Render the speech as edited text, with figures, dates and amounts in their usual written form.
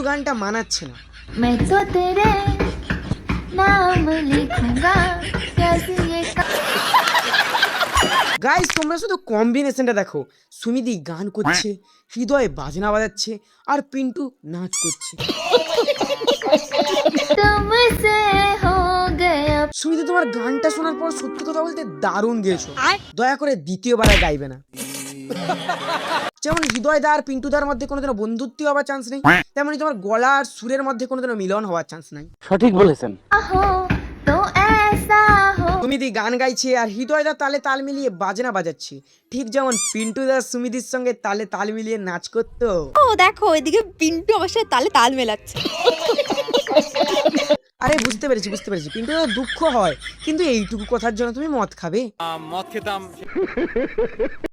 গানটা মানাচ্ছে না। मैं तो तेरे नाम लिखूंगा कैसे ये গাইস তোমরা শুধু কম্বিনেশনটা দেখো, সুমিদি গান করছে, হৃদয় বাজনা বাজাচ্ছে আর পিন্টু নাচ করছে। तुमसे हो गया। সুমিদি তোমার গানটা শোনার পর সত্যি কথা বলতে দারুণ গেয়েছো, দয়া করে দ্বিতীয়বার আর গাইবে না। যেমন হৃদয় দা আর পিন্টু দার মধ্যে কোনোদিনও বন্ধুত্ব হওয়ার চান্স নেই, তেমনি তোমার গলা আর সুরের মধ্যে কোনোদিনও মিলন হওয়ার চান্স নাই। সঠিক বলেছেন। हो तो ऐसा हो। সুমিদি গান গাইছে আর হৃদয় দা তালে তাল মিলিয়ে বাজনা বাজাচ্ছে, ঠিক যেমন পিন্টু দা সুমিদির সঙ্গে তালে তাল মিলিয়ে নাচ করতো। ও দেখো এদিকে পিন্টু আমার সাথে তালে তাল মেলাচ্ছে। আরে বুঝতে পেরেছি পিন্টু দার দুঃখ হয়, কিন্তু এইটুকু কথার জন্য তুমি মদ খাবে? মদ খেতাম।